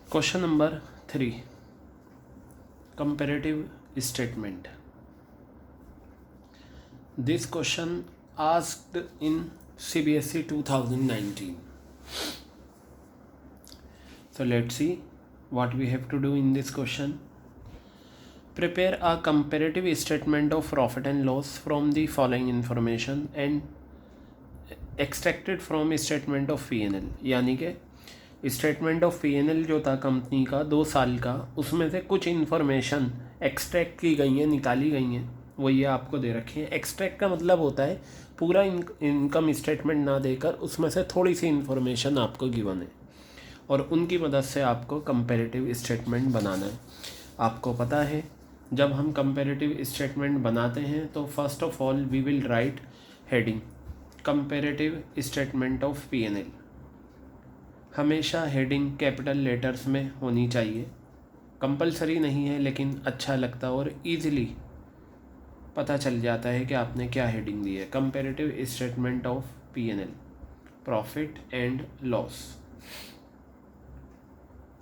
Question number 3. Comparative statement. This question asked in CBSE 2019. So let's see what we have to do in this question. Prepare a comparative statement of profit and loss from the following information and extracted from statement of P&L. यानी कि statement of P&L जो था company का 2 साल का, उसमें से कुछ इन्फॉर्मेशन एक्सट्रैक्ट की गई हैं, निकाली गई हैं, वो ये आपको दे रखी है। एक्सट्रैक्ट का मतलब होता है पूरा इनकम स्टेटमेंट ना देकर उसमें से थोड़ी सी इन्फॉर्मेशन आपको गिवन है और उनकी मदद से आपको कंपैरेटिव स्टेटमेंट बनाना है। आपको पता है जब हम कंपैरेटिव स्टेटमेंट बनाते हैं तो first of all we will write heading comparative statement of P&L। हमेशा हेडिंग कैपिटल लेटर्स में होनी चाहिए, कंपलसरी नहीं है लेकिन अच्छा लगता और इजीली पता चल जाता है कि आपने क्या हेडिंग दी है। Comparative statement of P&L, profit and loss.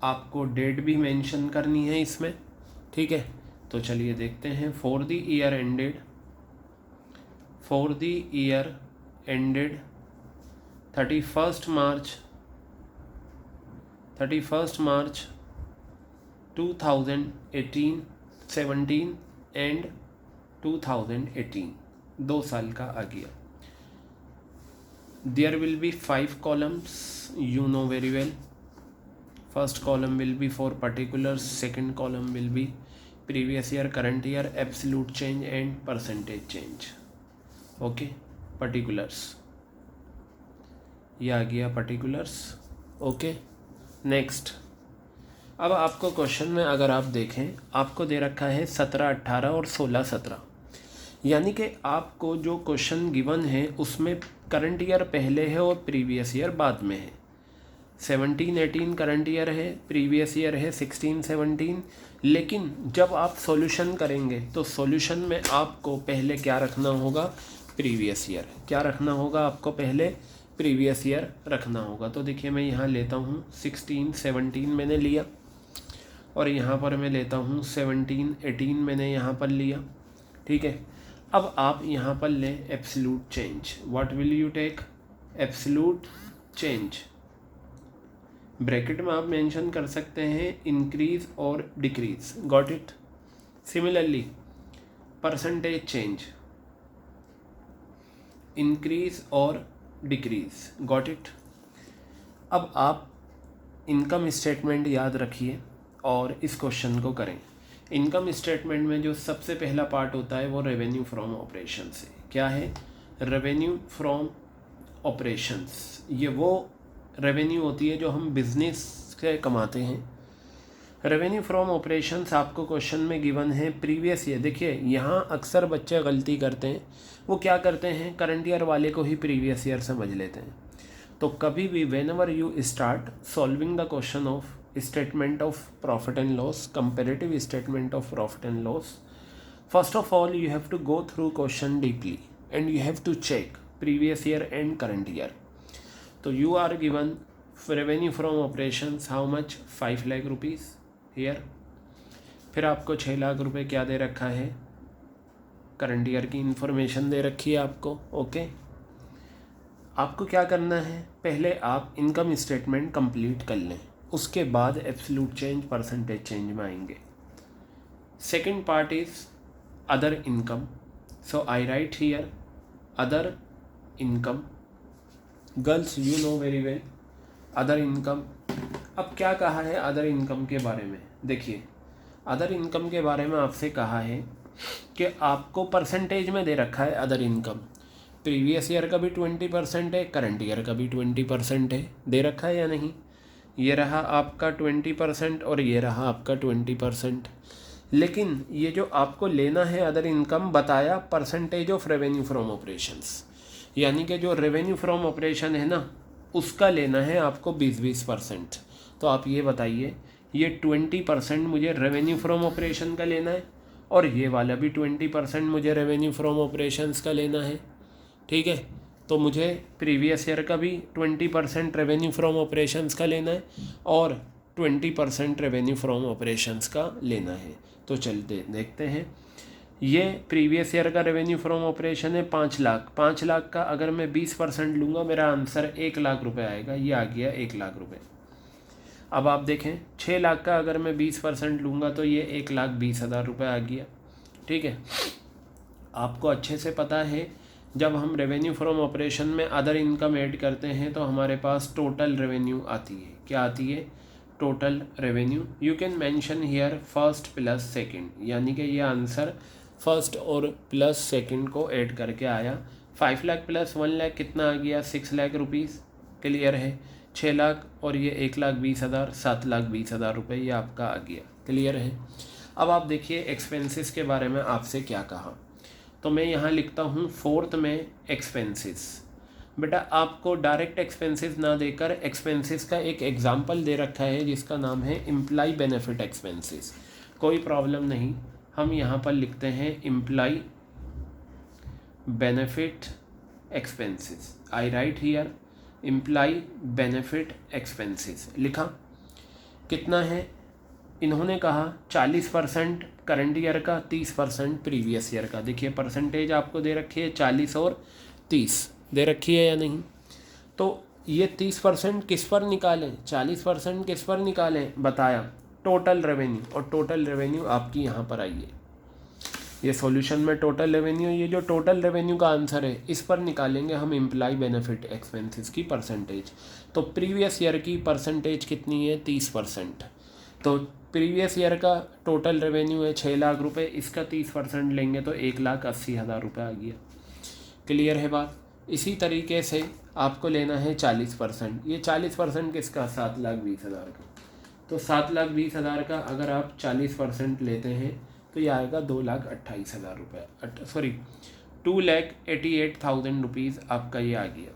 आपको डेट भी मेंशन करनी है इसमें, ठीक है। तो चलिए देखते हैं। For the year ended 31st March 2018, 17 and 2018, 2 साल का आ गया। There will be 5 columns, you know very well. First column will be for particulars, second column will be previous year, current year, absolute change and percentage change. Okay, particulars, ये आ गया particulars. Okay, next. अब आपको question में अगर आप देखें, आपको दे रखा है 17, 18 और 16, 17, यानी कि आपको जो क्वेश्चन गिवन है उसमें करंट ईयर पहले है और प्रीवियस ईयर बाद में है। 17, 18 करंट ईयर है, प्रीवियस ईयर है 16, 17। लेकिन जब आप सॉल्यूशन करेंगे तो सॉल्यूशन में आपको पहले क्या रखना होगा? Previous year. क्या रखना होगा आपको? पहले प्रीवियस ईयर रखना होगा। तो देखिए मैं यहाँ लेता हूँ 16, 17 मैंने लिया और यहाँ पर मैं लेता हूँ 17, 18 मैंने यहाँ पर लिया, ठीक है। अब आप यहाँ पर लें absolute change. What will you take? Absolute change. Bracket में आप मेंशन कर सकते हैं इंक्रीज और decrease, got it. Similarly percentage change, increase और डिक्रीज, गॉट इट। अब आप इनकम स्टेटमेंट याद रखिए और इस क्वेश्चन को करें। इनकम स्टेटमेंट में जो सबसे पहला पार्ट होता है वो रेवेन्यू फ्रॉम ऑपरेशंस है। क्या है? Revenue from operations. ये वो रेवेन्यू होती है जो हम बिजनेस से कमाते हैं। रेवेन्यू फ्रॉम ऑपरेशंस आपको क्वेश्चन में गिवन है प्रीवियस ईयर। देखिए यहाँ अक्सर बच्चे गलती करते हैं, वो क्या करते हैं, करंट ईयर वाले को ही प्रीवियस ईयर समझ लेते हैं। तो कभी भी when ever you start solving the question of statement of profit and loss, comparative statement of profit and loss, first of all you have to go through question deeply and you have to check previous year and current year. तो you are given revenue from operations how much? 5 lakh rupees here. फिर आपको 6 लाख रुपए क्या दे रखा है? Current year की information दे रखी है आपको। ओके, आपको क्या करना है? पहले आप इनकम स्टेटमेंट कंप्लीट कर लें, उसके बाद एब्सोल्यूट चेंज, परसेंटेज चेंज में आएंगे। Second part is other income. So I write here other income. Girls you know very well other income. अब क्या कहा है अदर इनकम के बारे में? देखिए अदर इनकम के बारे में आपसे कहा है कि आपको परसेंटेज में दे रखा है अदर इनकम। प्रीवियस ईयर का भी 20% है, करंट ईयर का भी 20% है, दे रखा है या नहीं? ये रहा आपका 20% और ये रहा आपका 20%। लेकिन ये जो आपको लेना है अदर इनकम, बताया percentage of revenue from operations, यानी कि जो रेवेन्यू फ्रॉम ऑपरेशन है ना उसका लेना है आपको 20%। तो आप ये बताइए, ये 20% मुझे रेवेन्यू फ्रॉम ऑपरेशन का लेना है और ये वाला भी 20% मुझे रेवेन्यू फ्रॉम ऑपरेशंस का लेना है, ठीक है। तो मुझे प्रीवियस ईयर का भी 20% रेवेन्यू फ्रॉम ऑपरेशंस का लेना है और 20% रेवेन्यू फ्रॉम ऑपरेशंस का लेना है। तो चलते देखते हैं। ये प्रीवियस ईयर का रेवेन्यू फ्रॉम ऑपरेशन है 5 लाख। 5 लाख का अगर मैं 20% लूँगा मेरा आंसर 1 लाख रुपए आएगा। ये आ गया 1 लाख रुपए। अब आप देखें 6 लाख का अगर मैं 20% लूँगा तो ये 1,20,000 रुपये आ गया। ठीक है, आपको अच्छे से पता है जब हम रेवेन्यू फ्रॉम ऑपरेशन में अदर इनकम ऐड करते हैं तो हमारे पास टोटल रेवेन्यू आती है। क्या आती है? Total revenue. You can mention here first plus second, यानी कि ये आंसर फर्स्ट और प्लस सेकंड को ऐड करके आया। 5 लाख प्लस 1 लाख कितना आ गया? 6 लाख रुपीज़। क्लियर है? 6 लाख और ये 1,20,000, 7,20,000 रुपये ये आपका आ गया। क्लियर है? अब आप देखिए एक्सपेंसेस के बारे में आपसे क्या कहा, तो मैं यहाँ लिखता हूँ 4th में एक्सपेंसेस। बेटा आपको डायरेक्ट एक्सपेंसेस ना देकर एक्सपेंसेस का एक एग्जाम्पल दे रखा है जिसका नाम है एम्प्लॉय बेनिफिट एक्सपेंसेस। कोई प्रॉब्लम नहीं, हम यहाँ पर लिखते हैं employee benefit expenses. I write here employee benefit expenses. लिखा कितना है? इन्होंने कहा 40% करंट ईयर का, 30% प्रीवियस ईयर का। देखिए परसेंटेज आपको दे रखी है 40 और 30 दे रखी है या नहीं। तो ये 30% किस पर निकालें, 40% किस पर निकालें? बताया टोटल रेवेन्यू, और टोटल रेवेन्यू आपकी यहाँ पर आई है। ये सॉल्यूशन में टोटल रेवेन्यू, ये जो टोटल रेवेन्यू का आंसर है इस पर निकालेंगे हम एम्प्लॉय बेनिफिट एक्सपेंसेस की परसेंटेज। तो प्रीवियस ईयर की परसेंटेज कितनी है? 30%। तो प्रीवियस ईयर का टोटल रेवेन्यू है 6 लाख रुपए, इसका 30% लेंगे तो 1,80,000 रुपये आ गया। क्लियर है बात? इसी तरीके से आपको लेना है 40%। ये 40% किसका? 7,20,000 का। तो 7,20,000 का अगर आप 40% लेते हैं तो ये आएगा 2,28,000 रुपये। सॉरी 2,88,000 रुपीज़ आपका ये आ गया।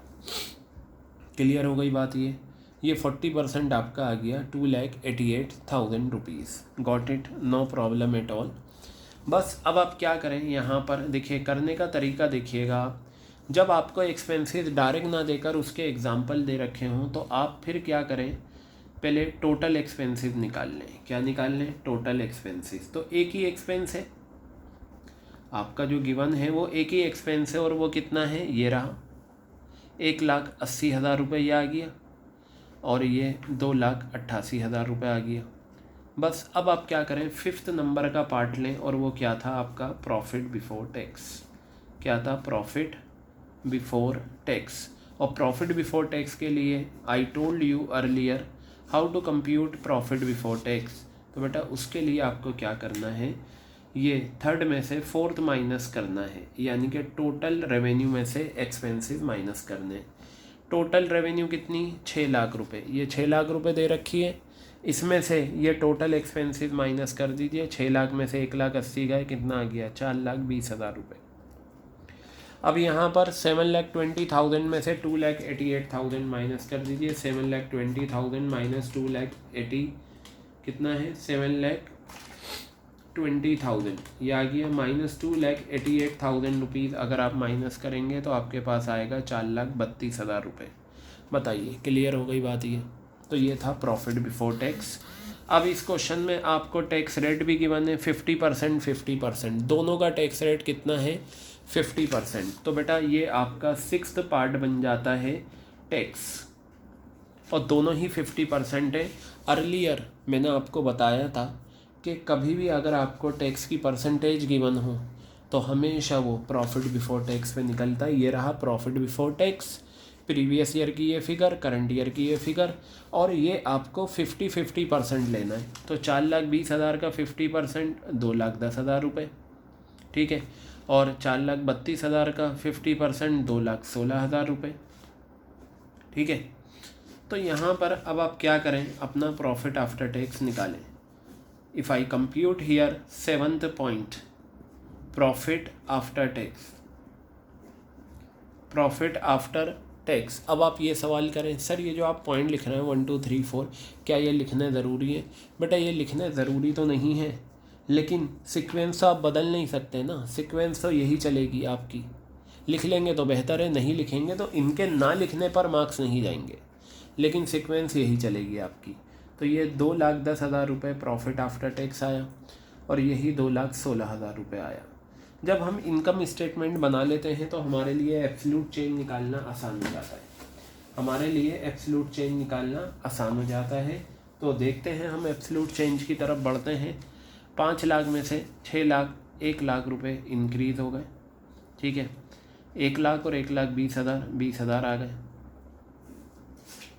क्लियर हो गई बात? ये 40% आपका आ गया 2,88,000 rupees. Got it? No problem at all. बस अब आप क्या करें, यहाँ पर देखिए करने का तरीका देखिएगा। जब आपको एक्सपेंसेस डायरेक्ट ना देकर उसके एग्जाम्पल दे रखे हों तो आप फिर क्या करें, पहले टोटल एक्सपेंसेस निकाल लें। क्या निकाल लें? Total expenses. तो एक ही एक्सपेंस है आपका जो गिवन है, वो एक ही एक्सपेंस है और वो कितना है? ये रहा 1,80,000 रुपये ये आ गया, और ये 2,88,000 रुपये आ गया। बस अब आप क्या करें, 5th नंबर का पार्ट लें, और वो क्या था आपका? Profit before tax. क्या था? Profit before tax. और प्रॉफिट बिफोर टैक्स के लिए I told you earlier how to compute profit before tax. तो बेटा उसके लिए आपको क्या करना है, ये 3rd में से 4th माइनस करना है, यानी कि टोटल रेवेन्यू में से एक्सपेंसेस माइनस करने। टोटल रेवेन्यू कितनी? 6 लाख रुपए। ये 6 लाख रुपए दे रखी है, इसमें से ये टोटल एक्सपेंसेस माइनस कर दीजिए। 6 लाख में से 1,80,000 गए, कितना आ गया? 4,20,000 रुपये। अब यहाँ पर 7,20,000 में से 2,88,000 माइनस कर दीजिए। 7,20,000 माइनस 2,80 कितना है? 7,20,000 ये आ गया, माइनस 2,88,000 रुपीज़ अगर आप माइनस करेंगे तो आपके पास आएगा 4,32,000 रुपये। बताइए क्लियर हो गई बात? ये तो ये था प्रॉफिट बिफोर टैक्स। अब इस क्वेश्चन में आपको टैक्स रेट भी गिवन है 50%, 50%, दोनों का टैक्स रेट कितना है? 50%। तो बेटा ये आपका 6th पार्ट बन जाता है टैक्स, और दोनों ही 50% है। अर्लियर मैंने आपको बताया था कि कभी भी अगर आपको टैक्स की परसेंटेज गिवन हो तो हमेशा वो प्रॉफिट बिफोर टैक्स पे निकलता है। ये रहा profit before tax, previous year की ये फिगर, करंट ईयर की ये फिगर, और ये आपको 50% लेना है। तो 4,20,000 का 50% 2,10,000 रुपये। ठीक है, और 4,32,000 का 50% 2,16,000 रुपये। ठीक है, तो यहाँ पर अब आप क्या करें, अपना प्रॉफिट आफ्टर टैक्स निकालें। If I compute here 7th point, profit after tax, profit after tax. अब आप ये सवाल करें, सर ये जो आप पॉइंट लिख रहे हैं 1 2 3 4, क्या ये लिखने ज़रूरी है? बेटा ये लिखने ज़रूरी तो नहीं है, लेकिन सीक्वेंस आप बदल नहीं सकते ना। सीक्वेंस तो यही चलेगी आपकी। लिख लेंगे तो बेहतर है, नहीं लिखेंगे तो इनके ना लिखने पर मार्क्स नहीं जाएंगे, लेकिन सीक्वेंस यही चलेगी आपकी। तो ये 2,10,000 रुपये प्रॉफिट आफ्टर टैक्स आया और यही 2,16,000 रुपये आया। जब हम इनकम स्टेटमेंट बना लेते हैं तो हमारे लिए एब्सोल्यूट चेंज निकालना आसान हो जाता है। हमारे लिए एब्सोल्यूट चेंज निकालना आसान हो जाता है। तो देखते हैं, हम एब्सोल्यूट चेंज की तरफ बढ़ते हैं। 5 लाख में से 6 लाख 1 लाख रुपए इंक्रीज़ हो गए, ठीक है। 1 लाख और 1,20,000 20,000 आ गए।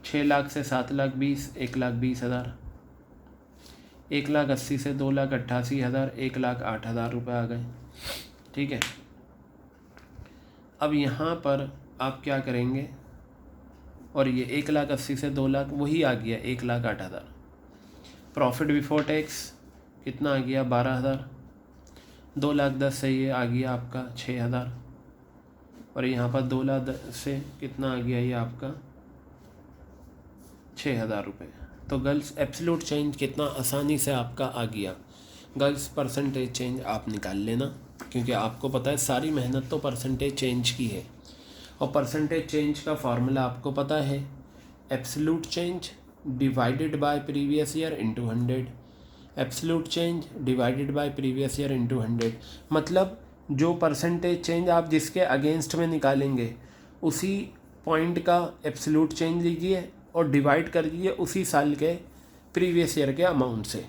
6 लाख से 7 लाख 20 1,20,000। 1,80,000 से 2,88,000 1,08,000 रुपये आ गए, ठीक है। अब यहाँ पर आप क्या करेंगे, और ये 1,80,000 से 2 लाख वही आ गया 1,08,000। प्रॉफिट बिफोर टैक्स कितना आ गया 12,000। 2,10,000 से ये आ गया आपका 6,000 और यहाँ पर 2,10,000 से कितना आ गया ये आपका 6,000 रुपये। तो गर्ल्स एब्सोल्यूट चेंज कितना आसानी से आपका आ गया। गर्ल्स परसेंटेज चेंज आप निकाल लेना, क्योंकि आपको पता है सारी मेहनत तो परसेंटेज चेंज की है। और परसेंटेज चेंज का फार्मूला आपको पता है, absolute change divided by previous year into 100। Absolute change divided by previous year into 100, मतलब जो परसेंटेज चेंज आप जिसके अगेंस्ट में निकालेंगे उसी पॉइंट का एब्सोल्यूट चेंज लीजिए और डिवाइड कर दीजिए उसी साल के प्रीवियस ईयर के अमाउंट से।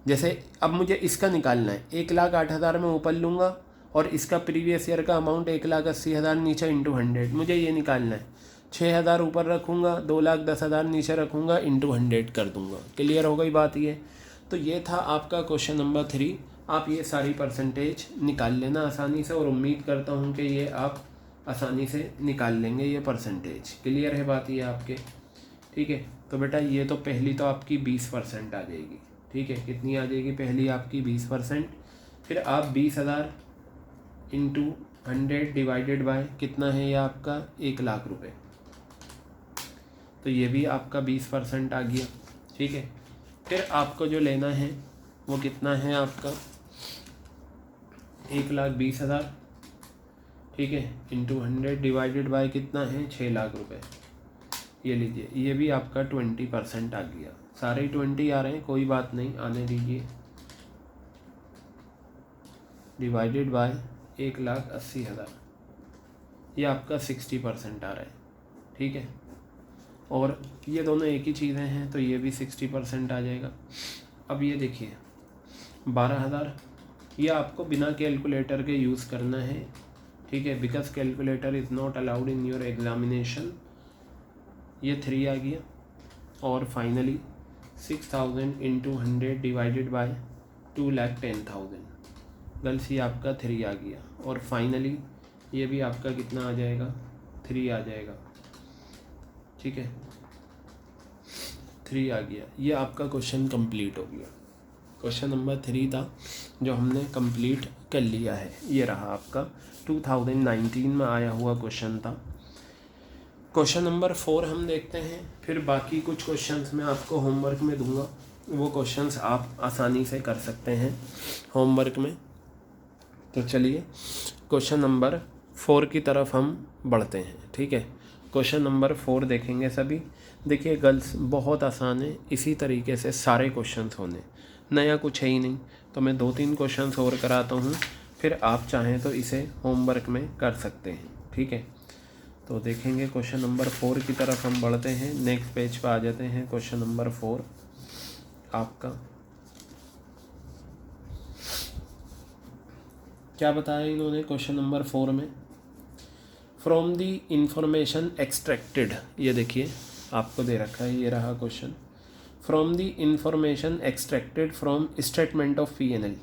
जैसे अब मुझे इसका निकालना है, 1,08,000 में ऊपर लूँगा और इसका प्रीवियस ईयर का अमाउंट 1,80,000 नीचे इंटू 100 मुझे ये निकालना है। 6,000 ऊपर रखूँगा, 2,10,000 नीचे रखूँगा, इंटू 100 कर दूँगा। क्लियर हो गई बात ये। तो ये था आपका क्वेश्चन नंबर 3। आप ये सारी परसेंटेज निकाल लेना आसानी से, और उम्मीद करता हूँ कि ये आप आसानी से निकाल लेंगे ये परसेंटेज। क्लियर है बात ये आपके, ठीक है। तो बेटा ये तो पहली तो आपकी 20% आ जाएगी, ठीक है। कितनी आ जाएगी पहली आपकी 20%। फिर आप 20,000 इंटू 100 डिवाइडेड बाय कितना है ये आपका 1 लाख रुपए, तो ये भी आपका 20% आ गया, ठीक है। फिर आपको जो लेना है वो कितना है आपका 1,20,000, ठीक है, इंटू 100 डिवाइडेड बाय कितना है 6 लाख रुपए। ये लीजिए, ये भी आपका 20% आ गया। सारे 20 आ रहे हैं, कोई बात नहीं, आने दीजिए। डिवाइडेड बाय 1,80,000, ये आपका 60% आ रहा है, ठीक है। और ये दोनों एक ही चीज़ें हैं तो ये भी 60% आ जाएगा। अब ये देखिए 12,000, ये आपको बिना कैलकुलेटर के यूज़ करना है, ठीक है, because calculator is not allowed in your examination. ये 3 आ गया। और finally 6,000 into 100 divided by 2,10,000, girls ये आपका 3 आ गया। और फाइनली ये भी आपका कितना आ जाएगा 3 आ जाएगा, ठीक है, 3 आ गया। ये आपका क्वेश्चन कंप्लीट हो गया। क्वेश्चन नंबर 3 था जो हमने कंप्लीट कर लिया है। ये रहा आपका 2019 में आया हुआ क्वेश्चन था। क्वेश्चन नंबर 4 हम देखते हैं, फिर बाकी कुछ क्वेश्चंस मैं आपको होमवर्क में दूंगा, वो क्वेश्चंस आप आसानी से कर सकते हैं होमवर्क में। तो चलिए क्वेश्चन नंबर 4 की तरफ हम बढ़ते हैं, ठीक है। क्वेश्चन नंबर 4 देखेंगे सभी। देखिए गर्ल्स बहुत आसान है, इसी तरीके से सारे क्वेश्चंस होने, नया कुछ है ही नहीं। तो मैं 2-3 क्वेश्चंस और कराता हूँ, फिर आप चाहें तो इसे होमवर्क में कर सकते हैं, ठीक है। तो देखेंगे क्वेश्चन नंबर 4 की तरफ हम बढ़ते हैं। नेक्स्ट पेज पर आ जाते हैं। क्वेश्चन नंबर 4 आपका क्या बताया इन्होंने क्वेश्चन नंबर 4 में, फ्रॉम द इंफॉर्मेशन एक्सट्रैक्टेड। ये देखिए आपको दे रखा है, ये रहा question. From the information extracted from statement of P&L,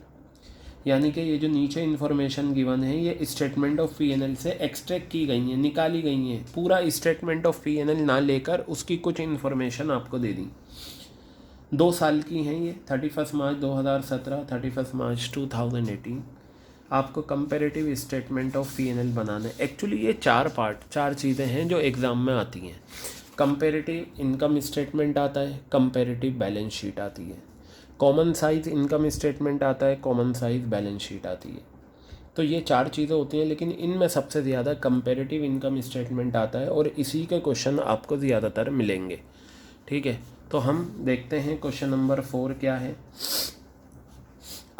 यानी कि ये जो नीचे इन्फॉर्मेशन गिवन है ये स्टेटमेंट ऑफ P&L से एक्सट्रैक्ट की गई हैं, निकाली गई हैं। पूरा स्टेटमेंट ऑफ P&L ना लेकर उसकी कुछ इन्फॉर्मेशन आपको दे दी। 2 साल की हैं ये, 31 मार्च 2017, 31 मार्च 2018। आपको कंपैरेटिव स्टेटमेंट ऑफ P&L बनाना है। एक्चुअली ये 4 चीज़ें हैं जो एग्ज़ाम में आती हैं। कंपैरेटिव इनकम स्टेटमेंट आता है, कंपैरेटिव बैलेंस शीट आती है, कॉमन साइज़ इनकम स्टेटमेंट आता है, कॉमन साइज़ बैलेंस शीट आती है। तो ये 4 चीज़ें होती हैं, लेकिन इनमें सबसे ज़्यादा कंपैरेटिव इनकम स्टेटमेंट आता है और इसी के क्वेश्चन आपको ज़्यादातर मिलेंगे, ठीक है। तो हम देखते हैं क्वेश्चन नंबर 4 क्या है।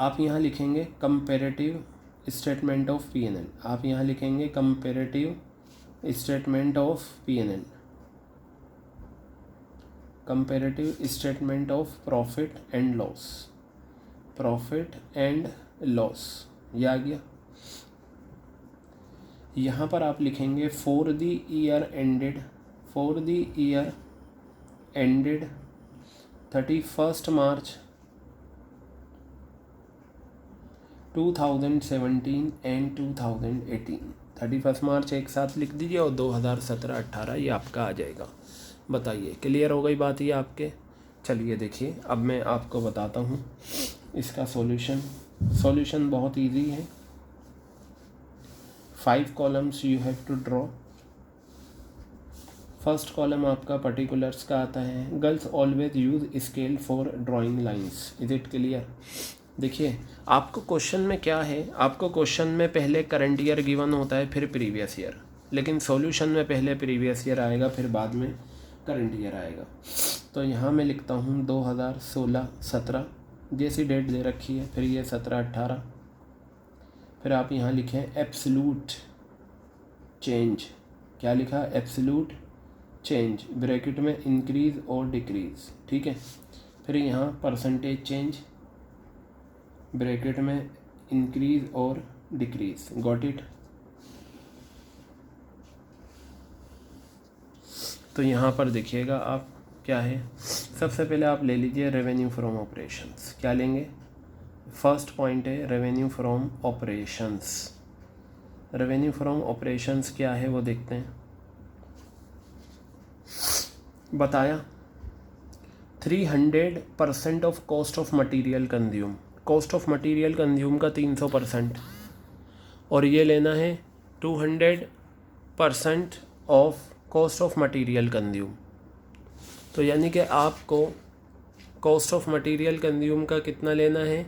आप यहाँ लिखेंगे कंपैरेटिव स्टेटमेंट ऑफ P&L। आप यहाँ लिखेंगे comparative statement of P&L, comparative statement of profit and loss, profit and loss, ये आ गया। यहाँ पर आप लिखेंगे for the year ended, for the year ended 31 March 2017 and 2018। 31 मार्च एक साथ लिख दीजिए और 2017-18 ये आपका आ जाएगा। बताइए क्लियर हो गई बात ये आपके। चलिए देखिए अब मैं आपको बताता हूँ इसका सॉल्यूशन। सॉल्यूशन बहुत इजी है। 5 columns you have to draw. First column आपका पर्टिकुलर्स का आता है। Girls always use scale for drawing lines. Is it clear? देखिए आपको क्वेश्चन में क्या है, आपको क्वेश्चन में पहले करंट ईयर गिवन होता है फिर प्रीवियस ईयर, लेकिन सॉल्यूशन में पहले प्रीवियस ईयर आएगा फिर बाद में करंट ईयर आएगा। तो यहाँ मैं लिखता हूँ 2016-17 जैसी डेट दे रखी है, फिर ये 17-18, फिर आप यहाँ लिखें एब्सोल्यूट चेंज। क्या लिखा? एब्सोल्यूट चेंज, ब्रैकेट में इंक्रीज़ और डिक्रीज़, ठीक है। फिर यहाँ परसेंटेज चेंज, ब्रैकेट में इंक्रीज़ और डिक्रीज़। Got it? तो यहाँ पर देखिएगा आप क्या है, सबसे पहले आप ले लीजिए रेवेन्यू फ्रॉम ऑपरेशंस। क्या लेंगे? फर्स्ट पॉइंट है revenue from operations. Revenue from operations क्या है वो देखते हैं। बताया 300% of cost of material consume. Cost of material consume का 300% और ये लेना है 200% of cost of material consume. तो यानी कि आपको कॉस्ट ऑफ मटेरियल कंज्यूम का कितना लेना है?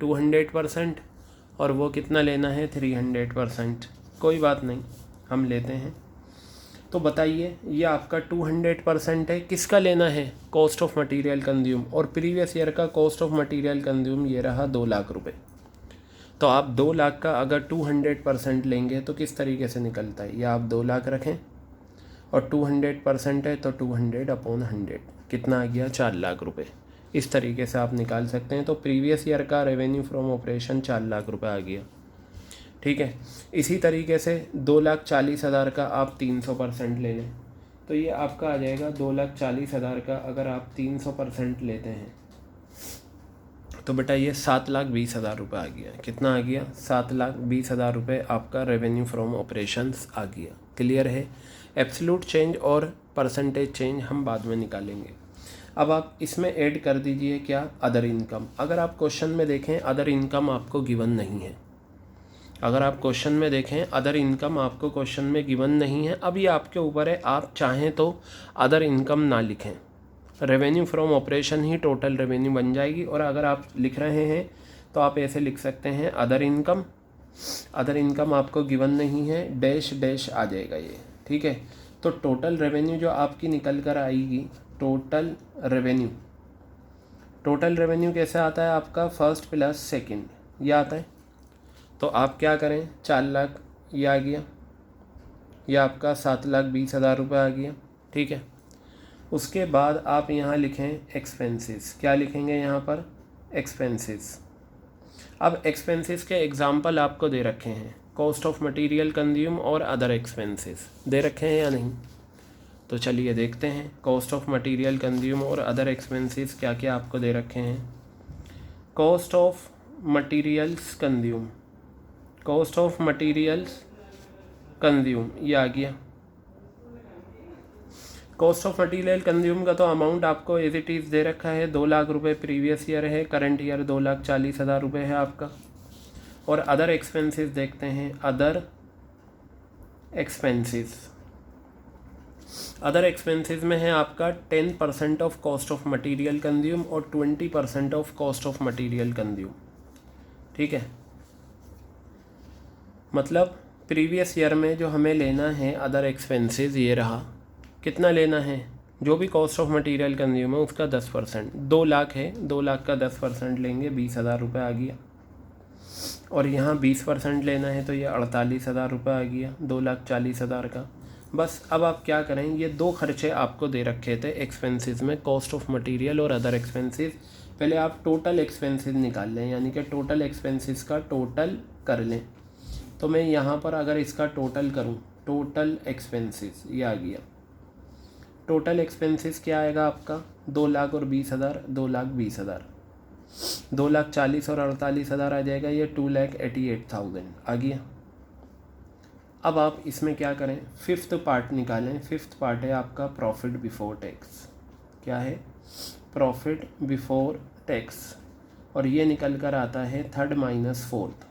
200% और वो कितना लेना है? 300%। कोई बात नहीं, हम लेते हैं। तो बताइए ये आपका 200% है, किसका लेना है? Cost of material consume. और प्रीवियस ईयर का कॉस्ट ऑफ मटेरियल कंज्यूम ये रहा 2 लाख रुपए। तो आप 2 लाख का अगर 200% लेंगे तो किस तरीके से निकलता है? या आप 2 लाख रखें और 200% है तो 200/100 कितना आ गया? 4 लाख रुपए। इस तरीके से आप निकाल सकते हैं। तो प्रीवियस ईयर का रेवेन्यू फ्रॉम ऑपरेशन 4 लाख रुपए आ गया, ठीक है। इसी तरीके से 2,40,000 का आप 300% ले लें तो ये आपका आ जाएगा 2,40,000 का अगर आप 300% लेते हैं तो बेटा ये 7,20,000 रुपये आ गया। कितना आ गया? 7,20,000 रुपये आपका रेवेन्यू फ्रॉम ऑपरेशंस आ गया। क्लियर है? एब्सोल्यूट चेंज और परसेंटेज चेंज हम बाद में निकालेंगे। अब आप इसमें ऐड कर दीजिए क्या? Other income. अगर आप क्वेश्चन में देखें अदर इनकम आपको गिवन नहीं है। अगर आप क्वेश्चन में देखें अदर इनकम आपको क्वेश्चन में गिवन नहीं है। अब ये आपके ऊपर है, आप चाहें तो अदर इनकम ना लिखें, revenue from operation he total revenue बन जाएगी। और अगर आप लिख रहे हैं तो आप ऐसे लिख सकते हैं अदर इनकम। अदर इनकम आपको गिवन नहीं है, डैश डैश आ जाएगा ये, ठीक है। तो टोटल रेवेन्यू जो आपकी निकल कर आएगी, टोटल रेवेन्यू, टोटल रेवेन्यू कैसे आता है आपका? फर्स्ट प्लस सेकंड ये आता है। तो आप क्या करें? 4 लाख ये आ गया, ये आपका 7,20,000 रुपये आ गया, ठीक है। उसके बाद आप यहाँ लिखें एक्सपेंसेस। क्या लिखेंगे यहाँ पर? एक्सपेंसेस। अब एक्सपेंसेस के एग्जाम्पल आपको दे रखे हैं, कॉस्ट ऑफ मटेरियल कंज्यूम और अदर एक्सपेंसेस दे रखे हैं या नहीं? तो चलिए देखते हैं कॉस्ट ऑफ मटेरियल कंज्यूम और अदर एक्सपेंसेस क्या क्या आपको दे रखे हैं। Cost of materials consume, cost of materials consume ये आ गया। कॉस्ट ऑफ मटेरियल कंज्यूम का तो अमाउंट आपको एज इट इज़ दे रखा है, 2 लाख रुपए प्रीवियस ईयर है, करंट ईयर 2,40,000 रुपये है आपका। और अदर एक्सपेंसेस देखते हैं, अदर एक्सपेंसेस, अदर एक्सपेंसेस में है आपका 10% of cost of material consume और 20% of cost of material consume, ठीक है। मतलब प्रीवियस ईयर में जो हमें लेना है अदर एक्सपेंसेस ये रहा, कितना लेना है? जो भी कॉस्ट ऑफ मटेरियल कंज्यूम है उसका 10%, 2 लाख है, 2 लाख का 10% लेंगे, 20,000 रुपये आ गया। और यहाँ 20% लेना है तो ये 48,000 रुपये आ गया, 2,40,000 का। बस अब आप क्या करें, ये 2 खर्चे आपको दे रखे थे एक्सपेंसेस में, कॉस्ट ऑफ मटेरियल और अदर एक्सपेंसेस। पहले आप टोटल एक्सपेंसेस निकाल लें, यानी कि टोटल एक्सपेंसेस का टोटल कर लें। तो मैं यहाँ पर अगर इसका टोटल करूँ, टोटल एक्सपेंसेस ये आ गया। टोटल एक्सपेंसेस क्या आएगा आपका, 2 लाख और 20,000, 2,20,000, 2,40,000 और 48,000 आ जाएगा, ये 2,88,000 आ गया। अब आप इसमें क्या करें, 5th पार्ट निकालें। 5th पार्ट है आपका प्रॉफिट बिफोर टैक्स। क्या है, प्रॉफिट बिफोर टैक्स, और ये निकल कर आता है 3rd - 4th।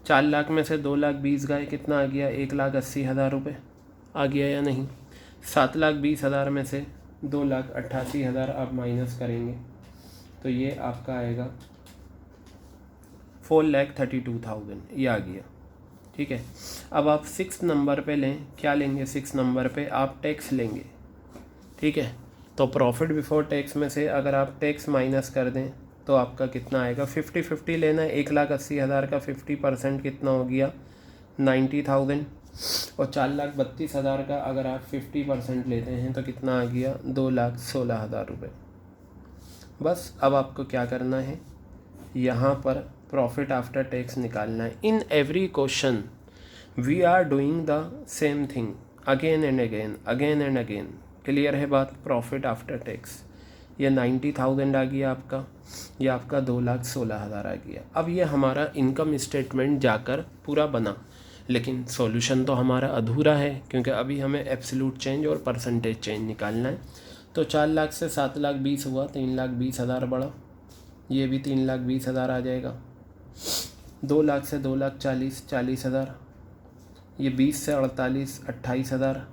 4 लाख में से 2,20,000 गए, कितना आ गया, 1,80,000 रुपये आ गया या नहीं। 7,20,000 में से 2,88,000 आप माइनस करेंगे तो ये आपका आएगा 4,32,000, ये आ गया। ठीक है, अब आप 6 नंबर पे लें, क्या लेंगे, 6 नंबर पे आप टैक्स लेंगे। ठीक है, तो प्रॉफिट बिफोर टैक्स में से अगर आप टैक्स माइनस कर दें तो आपका कितना आएगा, 50-50 लेना है। 1,80,000 का 50% कितना हो गया, 90,000। और 4,32,000 का अगर आप 50% लेते हैं तो कितना आ गया, 2,16,000 रुपये। बस अब आपको क्या करना है, यहाँ पर प्रॉफिट आफ्टर टैक्स निकालना है। In every question we are doing the same thing again and again, again and again. Clear है बात। प्रॉफिट आफ्टर टैक्स ये 90,000 आ गया आपका, ये आपका 2,16,000 आ गया। अब ये हमारा इनकम स्टेटमेंट जाकर पूरा बना, लेकिन सॉल्यूशन तो हमारा अधूरा है, क्योंकि अभी हमें एब्सोल्यूट चेंज और परसेंटेज चेंज निकालना है। तो 4 लाख से 7,20,000 हुआ, 3,20,000 बढ़ा, ये भी 3,20,000 आ जाएगा। 2 लाख से 2,40,000, 40,000, ये 20 से 48, 28,000,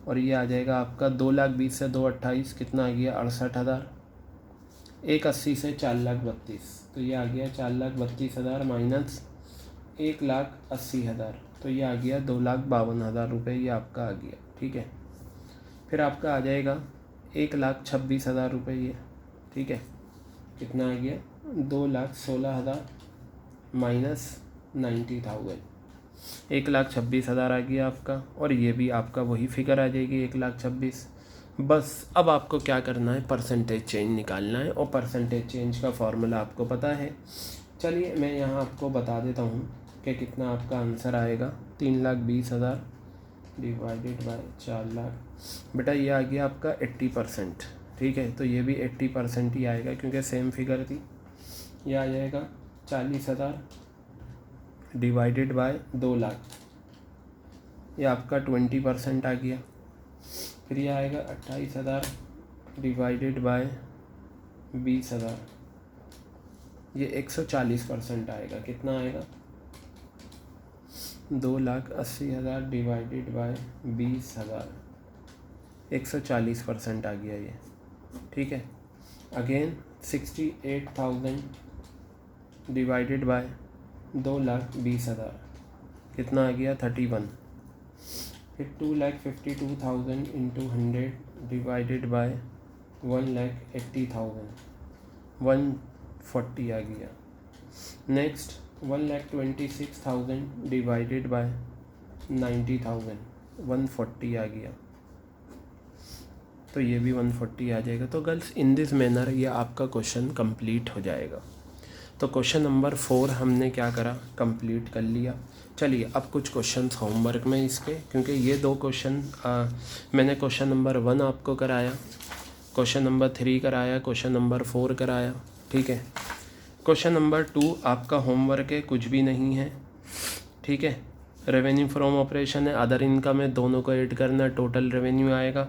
और ये आ जाएगा आपका 2,20,000 से 2,28, कितना आ गया, 68,000। 1,80 से 4,32,000, तो ये आ गया 4,32,000 माइनस 1,80,000, तो ये आ गया 2,52,000 रुपये, ये आपका आ गया। ठीक है, फिर आपका आ जाएगा 1,26,000 रुपये ये। ठीक है, कितना आ गया, 2,16,000 माइनस 90,000, 1,26,000 आ गया आपका, और ये भी आपका वही फिगर आ जाएगी, 1,26,000। बस अब आपको क्या करना है, परसेंटेज चेंज निकालना है, और परसेंटेज चेंज का फॉर्मूला आपको पता है। चलिए मैं यहाँ आपको बता देता हूँ कि कितना आपका आंसर आएगा। 3,20,000 डिवाइडेड बाय 4 लाख, बेटा ये आ गया आपका 80%। ठीक है, तो ये भी 80% ही आएगा, क्योंकि सेम फिगर थी। ये आ जाएगा 40,000 डिवाइडेड बाय 2 लाख, ये आपका 20% आ गया। फिर ये आएगा 28,000 डिवाइडेड बाय 20,000, ये 140% आएगा। कितना आएगा, 2,80,000 डिवाइडेड बाय 20,000, 140% आ गया ये। ठीक है, अगेन 68,000 डिवाइडेड बाय 2,20,000, कितना आ गया, 31। फिर 2,52,000 इंटू 100 डिवाइडेड बाय 1,80,000, 140 आ गया। नेक्स्ट 1,26,000 डिवाइडेड बाय 90,000, 140 आ गया, तो ये भी 140 आ जाएगा। तो गर्ल्स इन दिस मैनर ये आपका क्वेश्चन कंप्लीट हो जाएगा। तो क्वेश्चन नंबर 4 हमने क्या करा, कंप्लीट कर लिया। चलिए अब कुछ क्वेश्चंस होमवर्क में इसके, क्योंकि ये 2 क्वेश्चन मैंने क्वेश्चन नंबर 1 आपको कराया, क्वेश्चन नंबर 3 कराया, क्वेश्चन नंबर 4 कराया। ठीक है, क्वेश्चन नंबर 2 आपका होमवर्क है, कुछ भी नहीं है। ठीक है, रेवेन्यू फ्रॉम ऑपरेशन है, अदर इनकम है, दोनों को ऐड करना, टोटल रेवेन्यू आएगा।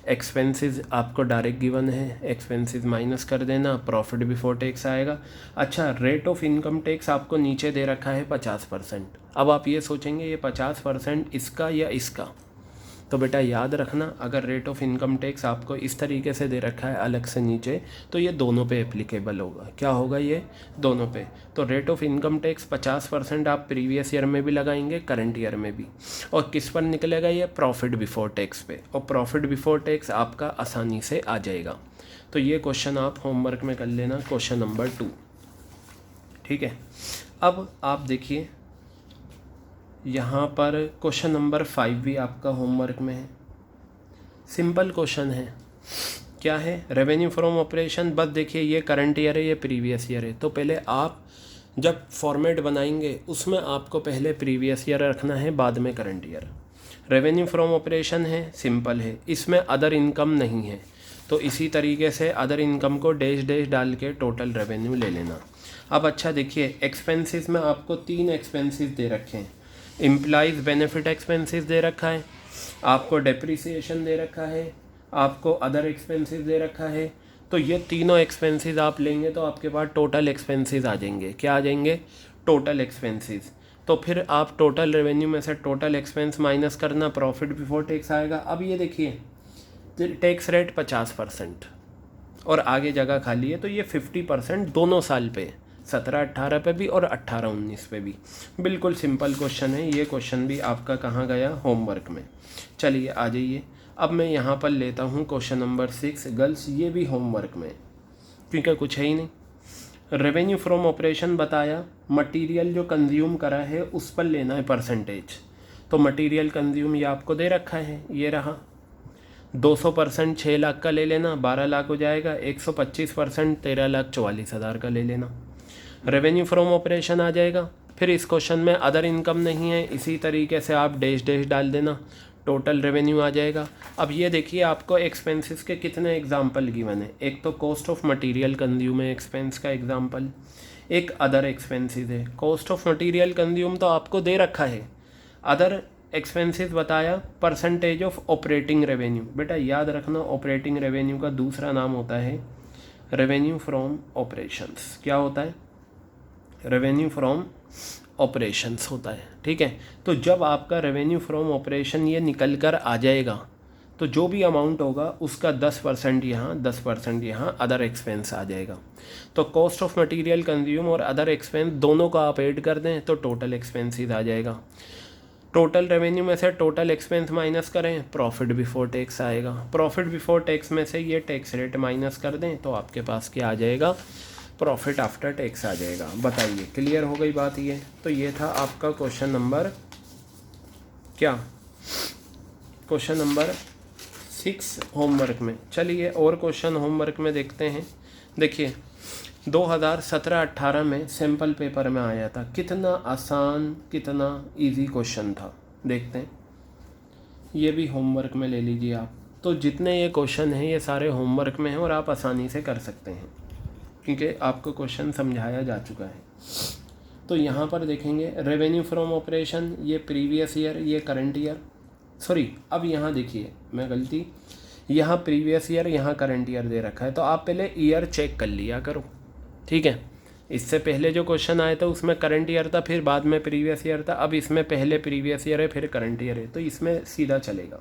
एक्सपेंसेस आपको डायरेक्ट गिवन है, एक्सपेंसेस माइनस कर देना, प्रॉफिट बिफोर टैक्स आएगा। अच्छा, रेट ऑफ इनकम टैक्स आपको नीचे दे रखा है 50%। अब आप ये सोचेंगे ये 50% इसका या इसका, तो बेटा याद रखना, अगर रेट ऑफ इनकम टैक्स आपको इस तरीके से दे रखा है अलग से नीचे, तो ये दोनों पे एप्लीकेबल होगा। क्या होगा? ये दोनों पे। तो रेट ऑफ इनकम टैक्स 50% आप प्रीवियस ईयर में भी लगाएंगे, करंट ईयर में भी। और किस पर निकलेगा? ये प्रॉफिट बिफोर टैक्स पे। और प्रॉफिट बिफोर टैक्स आपका आसानी से आ जाएगा। तो ये क्वेश्चन आप होमवर्क में कर लेना, क्वेश्चन नंबर 2। ठीक है, अब आप देखिए यहाँ पर क्वेश्चन नंबर 5 भी आपका होमवर्क में है। सिंपल क्वेश्चन है। क्या है? Revenue from operation. बस देखिए ये करंट ईयर है, ये प्रीवियस ईयर है। तो पहले आप जब फॉर्मेट बनाएंगे उसमें आपको पहले प्रीवियस ईयर रखना है, बाद में current year. Revenue from operation है, सिंपल है, इसमें अदर इनकम नहीं है, तो इसी तरीके से अदर इनकम को डैश डैश डाल के टोटल रेवेन्यू ले लेना। अब अच्छा देखिए, एक्सपेंसेस में आपको 3 एक्सपेंसेस दे रखे हैं। एम्प्लॉइज़ बेनिफिट एक्सपेंसेस दे रखा है, आपको डेप्रिसिएशन दे रखा है, आपको अदर एक्सपेंसेस दे रखा है। तो ये तीनों एक्सपेंसेस आप लेंगे तो आपके पास टोटल एक्सपेंसेस आ जाएंगे। क्या आ जाएंगे? Total expenses. तो फिर आप टोटल रेवेन्यू में से टोटल एक्सपेंस माइनस करना, प्रॉफिट बिफोर टैक्स आएगा। अब ये देखिए टैक्स रेट 50% और आगे जगह खाली है, तो ये 50% दोनों साल पे, 17-18 पे भी और 18-19 पे भी। बिल्कुल सिंपल क्वेश्चन है। ये क्वेश्चन भी आपका कहाँ गया? होमवर्क में। चलिए आ जाइए, अब मैं यहाँ पर लेता हूँ क्वेश्चन नंबर 6। गर्ल्स ये भी होमवर्क में, क्योंकि कुछ है ही नहीं। रेवेन्यू फ्रॉम ऑपरेशन बताया, मटेरियल जो कंज्यूम करा है उस पर लेना है परसेंटेज। तो मटेरियल कंज्यूम ये आपको दे रखा है, ये रहा। 200% 6 लाख का ले लेना, 12 लाख हो जाएगा। 125% 13,44,000 का ले लेना। रेवेन्यू फ्रॉम ऑपरेशन आ जाएगा। फिर इस क्वेश्चन में अदर इनकम नहीं है, इसी तरीके से आप डैश डैश डाल देना, टोटल रेवेन्यू आ जाएगा। अब ये देखिए आपको एक्सपेंसेस के कितने एग्जाम्पल गिवन है। एक तो कॉस्ट ऑफ मटेरियल कंज्यूम है एक्सपेंस का एग्जाम्पल, एक अदर एक्सपेंसेस है। कॉस्ट ऑफ मटेरियल कंज्यूम तो आपको दे रखा है, अदर एक्सपेंसेस बताया परसेंटेज ऑफ ऑपरेटिंग रेवेन्यू। बेटा याद रखना, ऑपरेटिंग रेवेन्यू का दूसरा नाम होता है रेवेन्यू फ्रॉम ऑपरेशंस। क्या होता है? रेवेन्यू फ्रॉम ऑपरेशंस होता है। ठीक है, तो जब आपका रेवेन्यू फ्रॉम ऑपरेशन ये निकल कर आ जाएगा तो जो भी अमाउंट होगा उसका 10% यहाँ, 10% यहाँ अदर एक्सपेंस आ जाएगा। तो कॉस्ट ऑफ मटेरियल कंज्यूम और अदर एक्सपेंस दोनों का आप ऐड कर दें तो टोटल एक्सपेंसेस आ जाएगा। टोटल रेवेन्यू में से टोटल एक्सपेंस माइनस करें, प्रॉफिट बिफोर टैक्स आएगा। प्रॉफिट बिफोर टैक्स में से ये टैक्स रेट माइनस कर दें तो आपके पास क्या आ जाएगा? प्रॉफिट आफ्टर टैक्स आ जाएगा। बताइए, क्लियर हो गई बात ये? तो ये था आपका क्वेश्चन नंबर क्या? क्वेश्चन नंबर 6 होमवर्क में। चलिए और क्वेश्चन होमवर्क में देखते हैं। देखिए 2017-18 में सैम्पल पेपर में आया था। कितना आसान, कितना इजी क्वेश्चन था, देखते हैं। ये भी होमवर्क में ले लीजिए आप। तो जितने ये क्वेश्चन हैं ये सारे होमवर्क में हैं और आप आसानी से कर सकते हैं क्योंकि आपको क्वेश्चन समझाया जा चुका है। तो यहाँ पर देखेंगे रेवेन्यू फ्रॉम ऑपरेशन, ये प्रीवियस ईयर, ये करंट ईयर। सॉरी, अब यहाँ देखिए मैं गलती, यहाँ प्रीवियस ईयर, यहाँ करंट ईयर दे रखा है। तो आप पहले ईयर चेक कर लिया करो, ठीक है। इससे पहले जो क्वेश्चन आया था उसमें करंट ईयर था, फिर बाद में प्रीवियस ईयर था। अब इसमें पहले प्रीवियस ईयर है फिर करंट ईयर है, तो इसमें सीधा चलेगा।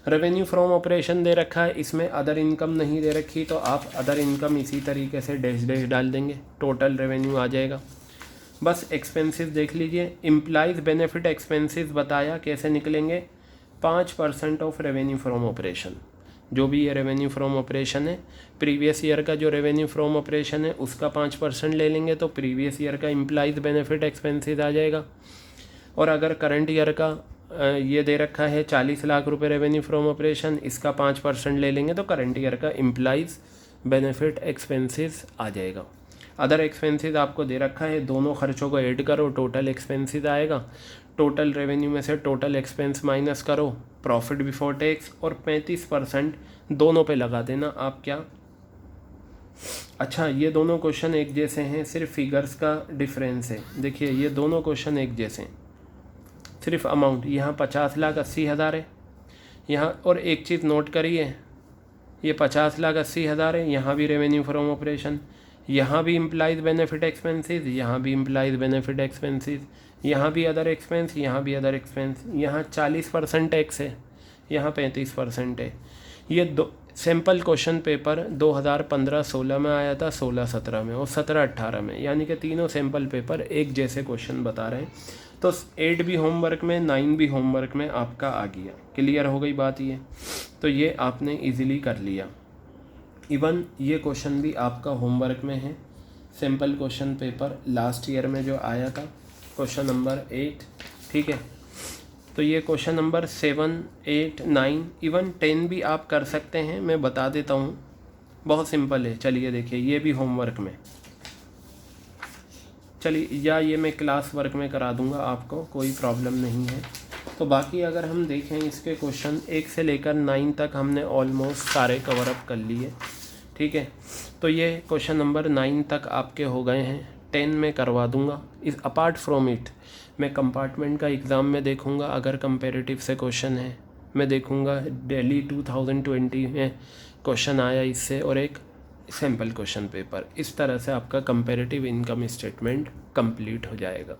रेवेन्यू फ्रॉम ऑपरेशन दे रखा है, इसमें अदर इनकम नहीं दे रखी, तो आप अदर इनकम इसी तरीके से डैश डैश डाल देंगे, टोटल रेवेन्यू आ जाएगा। बस एक्सपेंसेस देख लीजिए। एम्प्लॉइज़ बेनिफिट एक्सपेंसेस बताया कैसे निकलेंगे? 5% ऑफ रेवेन्यू फ्रॉम ऑपरेशन। जो भी ये रेवेन्यू फ्रॉम ऑपरेशन है, प्रीवियस ईयर का जो रेवेन्यू फ्रॉम ऑपरेशन है उसका 5% ले लेंगे तो प्रीवियस ईयर का एम्प्लॉइज़ बेनिफिट एक्सपेंसेस आ जाएगा। और अगर करंट ईयर का ये दे रखा है 40 लाख रुपए रेवेन्यू फ्रॉम ऑपरेशन, इसका 5% ले लेंगे तो करंट ईयर का एम्प्लॉइज़ बेनिफिट एक्सपेंसेस आ जाएगा। अदर एक्सपेंसेस आपको दे रखा है, दोनों खर्चों को ऐड करो, टोटल एक्सपेंसेस आएगा। टोटल रेवेन्यू में से टोटल एक्सपेंस माइनस करो, प्रॉफिट बिफोर टैक्स, और 35% दोनों पे लगा देना आप। क्या? अच्छा, ये दोनों क्वेश्चन एक जैसे हैं, सिर्फ फिगर्स का डिफरेंस है। देखिए ये दोनों क्वेश्चन एक जैसे हैं, सिर्फ अमाउंट यहाँ 50,80,000 है यहाँ। और एक चीज़ नोट करिए, ये 50,80,000 है, यहाँ भी रेवेन्यू फ्रॉम ऑपरेशन, यहाँ भी एम्प्लॉइज़ बेनिफिट एक्सपेंसेस, यहाँ भी एम्प्लॉइज़ बेनिफिट एक्सपेंसेस, यहाँ भी अदर एक्सपेंस, यहाँ भी अदर एक्सपेंस। यहाँ 40% टैक्स है, यहाँ 35% है। ये दो सैम्पल क्वेश्चन पेपर 2015-16 में आया था, 16-17 में और 17-18 में, यानी कि तीनों सैम्पल पेपर एक जैसे क्वेश्चन बता रहे हैं। तो 8 भी होमवर्क में, 9 भी होमवर्क में आपका आ गया। क्लियर हो गई बात ये? तो ये आपने इजीली कर लिया। इवन ये क्वेश्चन भी आपका होमवर्क में है, sample question paper last year में जो आया था, क्वेश्चन नंबर 8, ठीक है। तो ये क्वेश्चन नंबर 7, 8, 9, इवन 10 भी आप कर सकते हैं। मैं बता देता हूँ, बहुत सिंपल है। चलिए देखिए, ये भी होमवर्क में, चलिए, या ये मैं क्लास वर्क में करा दूँगा आपको, कोई प्रॉब्लम नहीं है। तो बाकी अगर हम देखें इसके क्वेश्चन 1 से लेकर 9 तक हमने ऑलमोस्ट सारे कवर अप कर लिए, ठीक है। तो ये क्वेश्चन नंबर 9 तक आपके हो गए हैं, 10 में करवा दूंगा। इस अपार्ट फ्रॉम इट मैं कंपार्टमेंट का एग्ज़ाम में देखूंगा, अगर कंपेरेटिव से क्वेश्चन है मैं देखूंगा। दिल्ली 2020 में क्वेश्चन आया इससे, और एक सैम्पल क्वेश्चन पेपर। इस तरह से आपका कंपेरेटिव इनकम स्टेटमेंट कंप्लीट हो जाएगा।